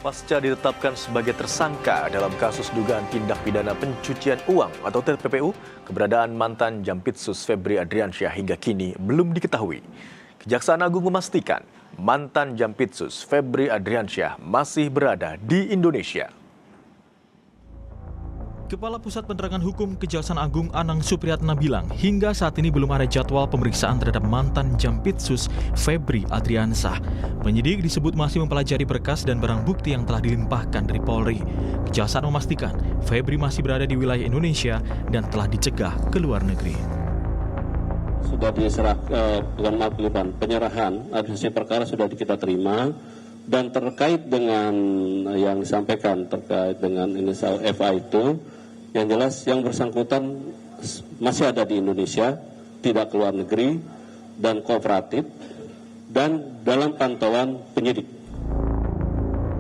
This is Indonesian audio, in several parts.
Pasca ditetapkan sebagai tersangka dalam kasus dugaan tindak pidana pencucian uang atau TPPU, keberadaan mantan Jampitsus Febri Adriansyah hingga kini belum diketahui. Kejaksaan Agung memastikan mantan Jampitsus Febri Adriansyah masih berada di Indonesia. Kepala Pusat Penerangan Hukum Kejaksaan Agung Anang Supriyatna bilang hingga saat ini belum ada jadwal pemeriksaan terhadap mantan Jampitsus Febri Adriansyah. Penyidik disebut masih mempelajari berkas dan barang bukti yang telah dilimpahkan dari Polri. Kejaksaan memastikan Febri masih berada di wilayah Indonesia dan telah dicegah ke luar negeri. Sudah penyerahan hasil perkara sudah kita terima. Dan terkait dengan yang disampaikan terkait dengan inisial FA itu, yang jelas yang bersangkutan masih ada di Indonesia, tidak keluar negeri dan kooperatif dan dalam pantauan penyidik.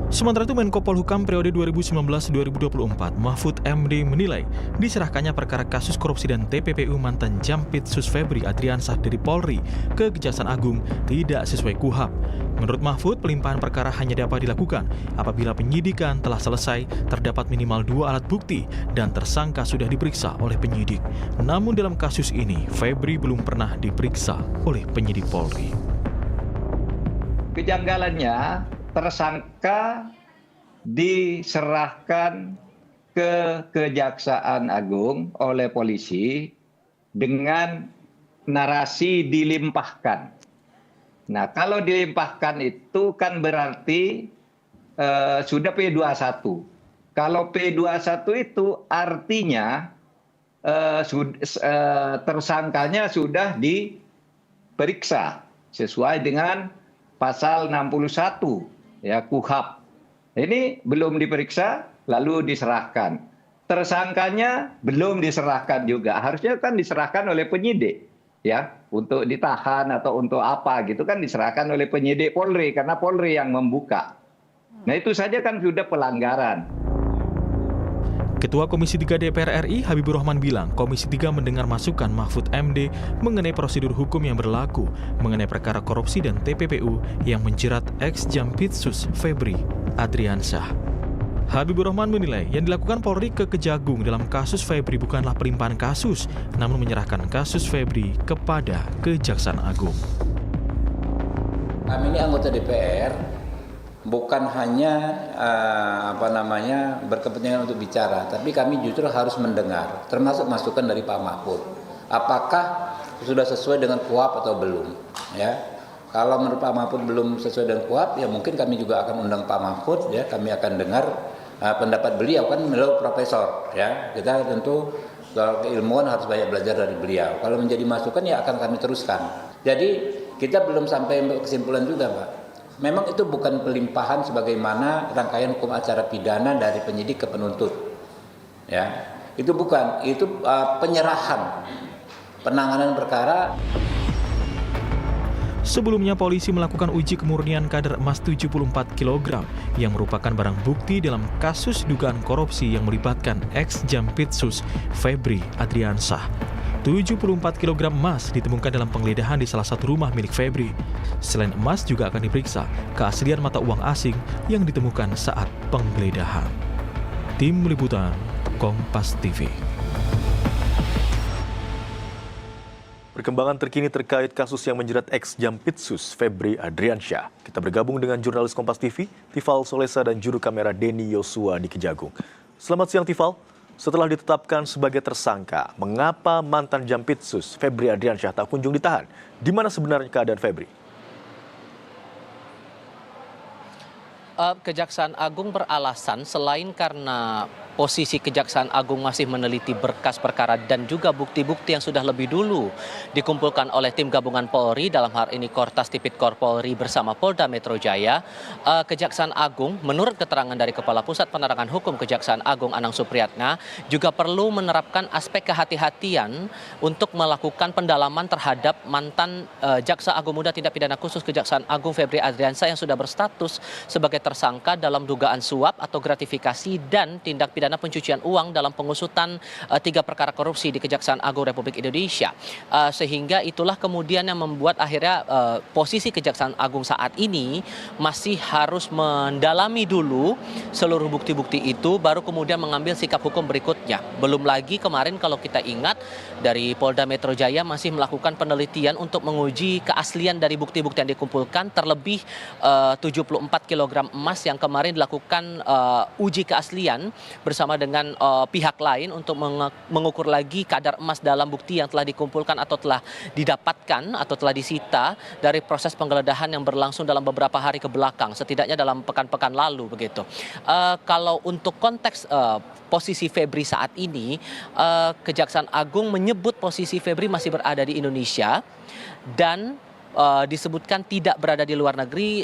Sementara itu Menko Polhukam periode 2019-2024 Mahfud MD menilai diserahkannya perkara kasus korupsi dan TPPU mantan Jampitsus Febri Adriansyah dari Polri ke Kejaksaan Agung tidak sesuai KUHAP. Menurut Mahfud, pelimpahan perkara hanya dapat dilakukan apabila penyidikan telah selesai, terdapat minimal 2 alat bukti, dan tersangka sudah diperiksa oleh penyidik. Namun dalam kasus ini, Febri belum pernah diperiksa oleh penyidik Polri. Kejanggalannya, tersangka diserahkan ke Kejaksaan Agung oleh polisi dengan narasi dilimpahkan. Nah, kalau dilimpahkan itu kan berarti sudah P21. Kalau P21 itu artinya tersangkanya sudah diperiksa sesuai dengan pasal 61 ya KUHAP. Ini belum diperiksa lalu diserahkan. Tersangkanya belum diserahkan juga. Harusnya kan diserahkan oleh penyidik ya, untuk ditahan atau untuk apa gitu kan diserahkan oleh penyidik Polri karena Polri yang membuka. Nah, itu saja kan sudah pelanggaran. Ketua Komisi 3 DPR RI Habibur Rahman bilang Komisi 3 mendengar masukan Mahfud MD mengenai prosedur hukum yang berlaku mengenai perkara korupsi dan TPPU yang menjerat ex-Jampitsus Febri Adriansyah. Habibur Rahman menilai yang dilakukan Polri ke Kejagung dalam kasus Febri bukanlah pelimpahan kasus, namun menyerahkan kasus Febri kepada Kejaksaan Agung. Kami ini anggota DPR bukan hanya berkepentingan untuk bicara, tapi kami justru harus mendengar, termasuk masukan dari Pak Mahfud. Apakah sudah sesuai dengan KUHAP atau belum? Ya, kalau menurut Pak Mahfud belum sesuai dengan KUHAP, ya mungkin kami juga akan undang Pak Mahfud. Ya, kami akan dengar pendapat beliau, kan beliau profesor. Ya, kita tentu kalau keilmuan harus banyak belajar dari beliau. Kalau menjadi masukan ya akan kami teruskan. Jadi kita belum sampai kesimpulan juga, Pak. Memang itu bukan pelimpahan sebagaimana rangkaian hukum acara pidana dari penyidik ke penuntut. Ya, itu bukan, itu penyerahan penanganan perkara. Sebelumnya polisi melakukan uji kemurnian kadar emas 74 kg yang merupakan barang bukti dalam kasus dugaan korupsi yang melibatkan ex-Jampitsus Febri Adriansyah. 74 kg emas ditemukan dalam penggeledahan di salah satu rumah milik Febri. Selain emas juga akan diperiksa keaslian mata uang asing yang ditemukan saat penggeledahan. Tim Liputan Kompas TV. Perkembangan terkini terkait kasus yang menjerat ex-Jampitsus Febri Adriansyah. Kita bergabung dengan jurnalis Kompas TV, Tifal Solesa dan juru kamera Denny Yosua di Kejagung. Selamat siang Tifal. Setelah ditetapkan sebagai tersangka, mengapa mantan Jampitsus Febri Adriansyah tak kunjung ditahan? Di mana sebenarnya keadaan Febri? Kejaksaan Agung beralasan selain karena posisi Kejaksaan Agung masih meneliti berkas perkara dan juga bukti-bukti yang sudah lebih dulu dikumpulkan oleh tim gabungan Polri, dalam hal ini Kortas Tipikor Polri bersama Polda Metro Jaya. Kejaksaan Agung menurut keterangan dari Kepala Pusat Penerangan Hukum Kejaksaan Agung Anang Supriyatna juga perlu menerapkan aspek kehati-hatian untuk melakukan pendalaman terhadap mantan Jaksa Agung Muda Tindak Pidana Khusus Kejaksaan Agung Febri Adriansyah yang sudah berstatus sebagai tersangka dalam dugaan suap atau gratifikasi dan tindak pidana pidana pencucian uang dalam pengusutan 3 perkara korupsi di Kejaksaan Agung Republik Indonesia. Sehingga itulah kemudian yang membuat akhirnya posisi Kejaksaan Agung saat ini masih harus mendalami dulu seluruh bukti-bukti itu, baru kemudian mengambil sikap hukum berikutnya. Belum lagi kemarin kalau kita ingat dari Polda Metro Jaya masih melakukan penelitian untuk menguji keaslian dari bukti-bukti yang dikumpulkan, terlebih 74 kg emas yang kemarin dilakukan uji keaslian bersama dengan pihak lain untuk mengukur lagi kadar emas dalam bukti yang telah dikumpulkan atau telah didapatkan atau telah disita dari proses penggeledahan yang berlangsung dalam beberapa hari ke belakang, setidaknya dalam pekan-pekan lalu begitu. Kalau untuk konteks posisi Febri saat ini, Kejaksaan Agung menyebut posisi Febri masih berada di Indonesia dan disebutkan tidak berada di luar negeri.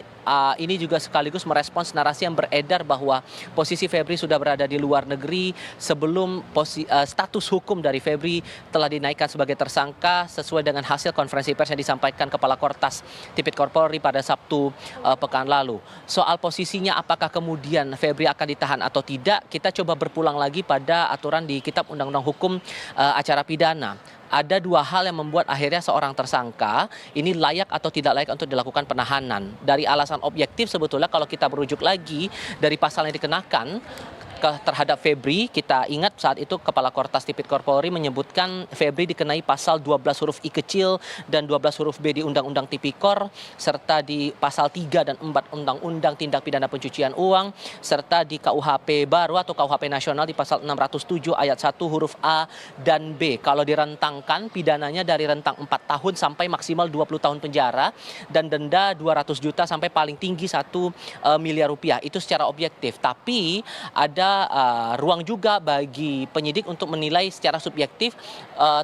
Ini juga sekaligus merespons narasi yang beredar bahwa posisi Febri sudah berada di luar negeri sebelum status hukum dari Febri telah dinaikkan sebagai tersangka sesuai dengan hasil konferensi pers yang disampaikan Kepala Kortas Tipikor Polri pada Sabtu pekan lalu. Soal posisinya apakah kemudian Febri akan ditahan atau tidak, kita coba berpulang lagi pada aturan di Kitab Undang-Undang Hukum Acara Pidana. Ada 2 hal yang membuat akhirnya seorang tersangka ini layak atau tidak layak untuk dilakukan penahanan. Dari alasan objektif sebetulnya kalau kita merujuk lagi dari pasal yang dikenakan terhadap Febri, kita ingat saat itu Kepala Kortas Tipikor Polri menyebutkan Febri dikenai pasal 12 huruf I kecil dan 12 huruf B di Undang-Undang Tipikor, serta di pasal 3 dan 4 Undang-Undang Tindak Pidana Pencucian Uang, serta di KUHP baru atau KUHP nasional di pasal 607 ayat 1 huruf A dan B. Kalau direntangkan pidananya dari rentang 4 tahun sampai maksimal 20 tahun penjara dan denda 200 juta sampai paling tinggi 1 miliar rupiah. Itu secara objektif. Tapi ada ruang juga bagi penyidik untuk menilai secara subjektif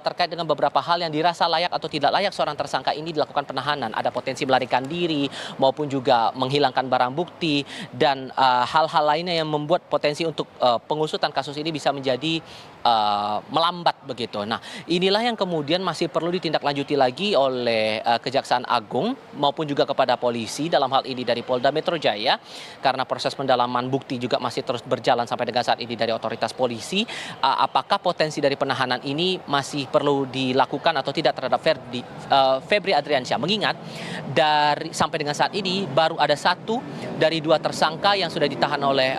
terkait dengan beberapa hal yang dirasa layak atau tidak layak seorang tersangka ini dilakukan penahanan. Ada potensi melarikan diri maupun juga menghilangkan barang bukti dan hal-hal lainnya yang membuat potensi untuk pengusutan kasus ini bisa menjadi melambat begitu. Nah, inilah yang kemudian masih perlu ditindaklanjuti lagi oleh Kejaksaan Agung maupun juga kepada polisi, dalam hal ini dari Polda Metro Jaya, karena proses pendalaman bukti juga masih terus berjalan sampai dengan saat ini dari otoritas polisi. Apakah potensi dari penahanan ini masih perlu dilakukan atau tidak terhadap Febri Adriansyah? Mengingat dari sampai dengan saat ini baru ada 1 dari 2 tersangka yang sudah ditahan oleh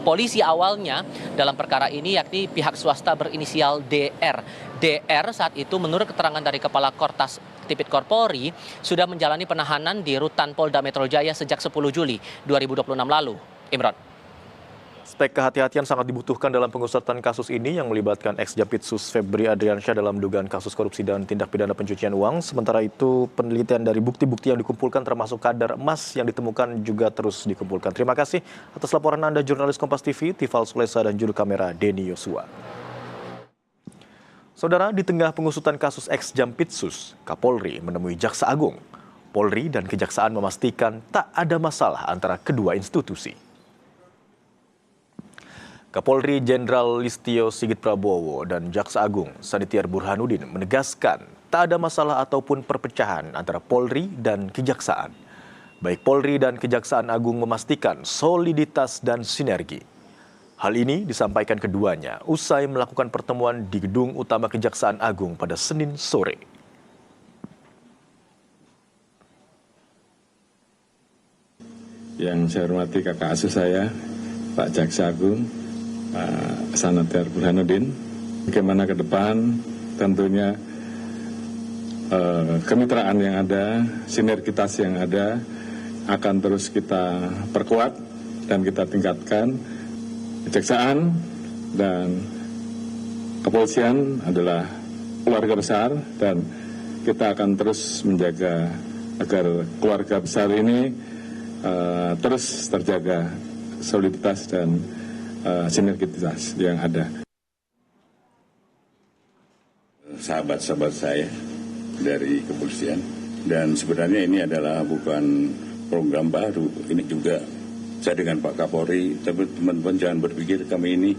polisi awalnya dalam perkara ini, yakni pihak swasta berinisial DR. DR saat itu menurut keterangan dari Kepala Kortas Tipikor Polri sudah menjalani penahanan di Rutan Polda Metro Jaya sejak 10 Juli 2026 lalu. Imron. Aspek kehati-hatian sangat dibutuhkan dalam pengusutan kasus ini yang melibatkan ex-Jampitsus Febri Adriansyah dalam dugaan kasus korupsi dan tindak pidana pencucian uang. Sementara itu, penelitian dari bukti-bukti yang dikumpulkan termasuk kadar emas yang ditemukan juga terus dikumpulkan. Terima kasih atas laporan Anda, jurnalis Kompas TV, Tifal Solesa dan juru kamera Denny Yosua. Saudara, di tengah pengusutan kasus ex-Jampitsus, Kapolri menemui Jaksa Agung. Polri dan Kejaksaan memastikan tak ada masalah antara kedua institusi. Kapolri Jenderal Listio Sigit Prabowo dan Jaksa Agung Sanitiar Burhanuddin menegaskan tak ada masalah ataupun perpecahan antara Polri dan Kejaksaan. Baik Polri dan Kejaksaan Agung memastikan soliditas dan sinergi. Hal ini disampaikan keduanya usai melakukan pertemuan di Gedung Utama Kejaksaan Agung pada Senin sore. Yang saya hormati kakak asuh saya, Pak Jaksa Agung, Pak Sanitiar Burhanuddin, bagaimana ke depan tentunya kemitraan yang ada, sinergitas yang ada akan terus kita perkuat dan kita tingkatkan. Kejaksaan dan kepolisian adalah keluarga besar dan kita akan terus menjaga agar keluarga besar ini terus terjaga soliditas dan sinergitas yang ada. Sahabat-sahabat saya dari kepolisian, dan sebenarnya ini adalah bukan program baru, ini juga saya dengan Pak Kapolri, tapi teman-teman jangan berpikir kami ini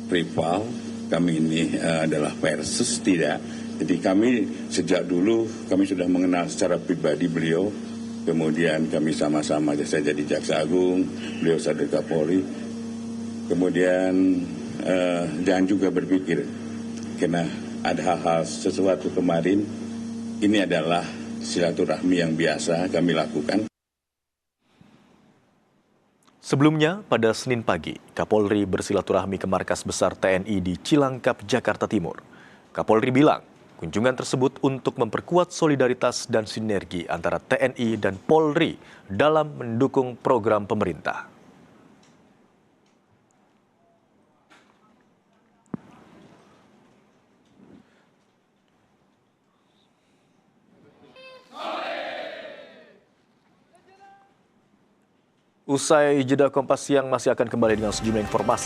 rival, kami ini adalah versus, tidak. Jadi kami sejak dulu kami sudah mengenal secara pribadi beliau, kemudian kami sama-sama, saya jadi Jaksa Agung, beliau sebagai Kapolri. Kemudian jangan juga berpikir karena ada hal-hal sesuatu kemarin, ini adalah silaturahmi yang biasa kami lakukan. Sebelumnya, pada Senin pagi, Kapolri bersilaturahmi ke markas besar TNI di Cilangkap, Jakarta Timur. Kapolri bilang, kunjungan tersebut untuk memperkuat solidaritas dan sinergi antara TNI dan Polri dalam mendukung program pemerintah. Usai jeda Kompas Siang masih akan kembali dengan sejumlah informasi.